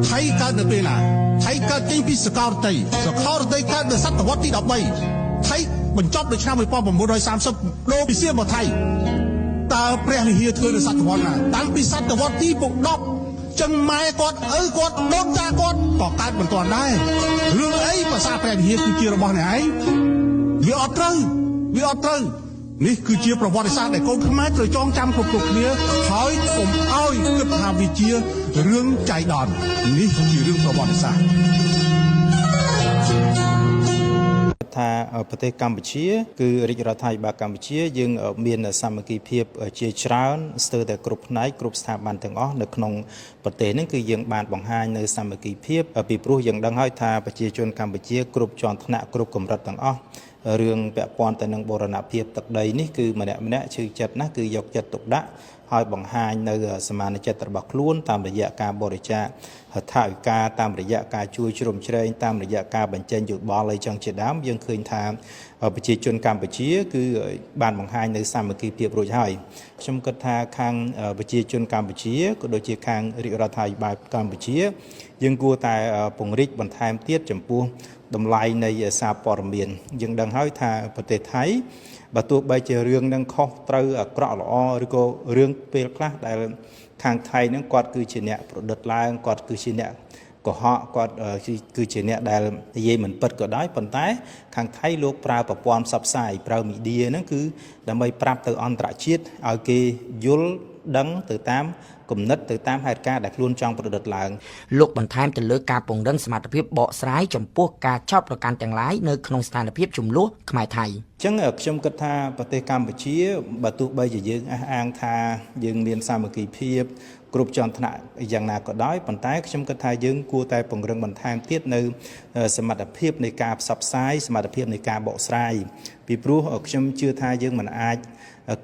ไทยកើតនៅពេលណាថៃកើតចេញពីសកលរតីកើតនៅសតវត្សទី13ថៃបញ្ចប់នៅឆ្នាំ1930ដូរពីសៀមមកថៃតើព្រះវិហារធ្វើនៅសតវត្សណាតាំងពីសតវត្សទី10ចឹងម៉ែគាត់ឪគាត់ដូនតាគាត់ក៏កើតមិនទាន់ដែររឿងអីភាសាព្រះវិហារគឺជារបស់អ្នកឯងវាអត់ត្រូវនេះគឺជាប្រវត្តិសាស្ត្រដែលកូនខ្មែរត្រូវចងចាំគ្រប់គ្នាហើយកុំឲ្យគិតថាវាជារឿងចៃដន្យនេះជារឿងប្រវត្តិសាស្ត្រថាប្រទេសកម្ពុជាគឺរាជរដ្ឋាភិបាលកម្ពុជាយើងមានសាមគ្គីភាពជាច្រើនស្ទើរតែគ្រប់ផ្នែកគ្រប់ស្ថាប័នទាំងអស់នៅក្នុងប្រទេសនេះគឺយើងបានបង្ហាញនៅសាមគ្គីភាពពីព្រោះយើងដឹងហើយថាប្រជាជនកម្ពុជាគ្រប់ជាន់ថ្នាក់គ្រប់កម្រិតទាំងអស់រឿងពាក់ព័ន្ធទៅនឹងបូរណភាពទឹកដីនេះគឺម្នាក់ឈឺចិត្តណាស់គឺយកចិត្តទុកដាក់ហើយបង្ហាញនៅសមានចិត្តរបស់ខ្លួនតាមរយៈការបរិច្ចាគហត្ថលេខាតាមរយៈការជួយជ្រោមជ្រែងតាមរយៈការបញ្ចេញយោបល់អីចឹងជាដើមយើងឃើញថាប្រជាជនកម្ពុជាគឺបានបង្ហាញនៅសាមគ្គីភាពរួចហើយខ្ញុំគិតថាខាងប្រជាជនកម្ពុជាក៏ដូចជាខាងរាជរដ្ឋាភិបាលកម្ពុជាយើងគួរតែពង្រីកបន្ថែមទៀតចំពោះតម្លៃនៃសារព័ត៌មានយើងដឹងហើយថាប្រទេសថៃបើទោះបីជារឿងនឹងខុសត្រូវអាក្រក់ល្អឬក៏រឿងពេលខ្លះដែលខាងថៃនឹងគាត់គឺជាអ្នកប្រឌិតឡើងគាត់គឺជាអ្នកកុហកគាត់គឺជាអ្នកដែលនិយាយមិនពិតក៏ដោយប៉ុន្តែខាងថៃលោកប្រើប្រព័ន្ធផ្សព្វផ្សាយប្រើមីឌាហ្នឹងគឺដើម្បីប្រាប់ទៅអន្តរជាតិឲ្យគេយល់ដឹងទៅតាមគំនិតទៅតាមហេតុការណ៍ដែលខ្លួនចង់ប្រឌិតឡើងលោកបន្ថែមទៅលើការពង្រឹងសមត្ថភាពបកស្រាយចំពោះការចោទប្រកាន់ទាំងឡាយនៅក្នុងស្ថានភាពចំនួនខ្មែរថៃអញ្ចឹងខ្ញុំគិតថាប្រទេសកម្ពុជាបើទោះបីជាយើងអះអាងថាយើងមានសាមគ្គីភាពគ្រប់ជាន់ថ្នាក់យ៉ាងណាក៏ដោយប៉ុន្តែខ្ញុំគិតថាយើងគួរតែពង្រឹងបន្ថែមទៀតនៅសមត្ថភាពនៃការផ្សព្វផ្សាយសមត្ថភាពនៃការបកស្រាយពីព្រោះខ្ញុំជឿថាយើងមិនអាច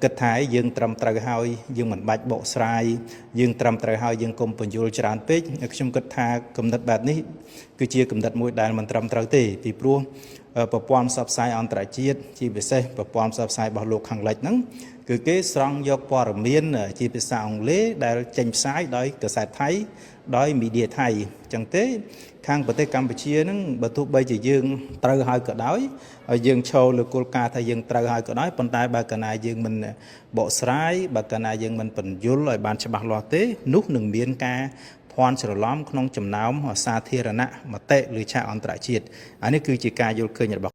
គិតថាយើងត្រឹមត្រូវហើយយើងមិនបាច់បកស្រាយយើងត្រឹមត្រូវហើយយើងកុំបញ្យល់ច្រើនពេកខ្ញុំគិតថាគំនិតបែបនេះគឺជាគំនិតមួយដែលមិនត្រឹមត្រូវទេពីព្រោះប្រព័ន្ធផ្សព្វផ្សាយអន្តរជាតិជាពិសេសប្រព័ន្ធផ្សព្វផ្សាយរបស់លោកខាងលិចហ្នឹងគឺគេស្រង់យកព័ត៌មានជាភាសាអង់គ្លេសដែលចេញផ្សាយដោយកាសែតថៃដោយមីឌាថៃអញ្ចឹងទេខាងប្រទេសកម្ពុជាហ្នឹងបើទោះបីជាយើងត្រូវហើយក៏ដោយហើយយើងឈរលើគោលការណ៍ថាយើងត្រូវហើយក៏ដោយប៉ុន្តែបើកាលណាយើងមិនបកស្រាយបើកាលណាយើងមិនបញ្យល់ឲ្យបានច្បាស់លាស់ទេនោះនឹងមានការភ័ន្តច្រឡំក្នុងចំណោមសាធារណមតិឬឆាកអន្តរជាតិអានេះគឺជាការយល់ឃើញរបស់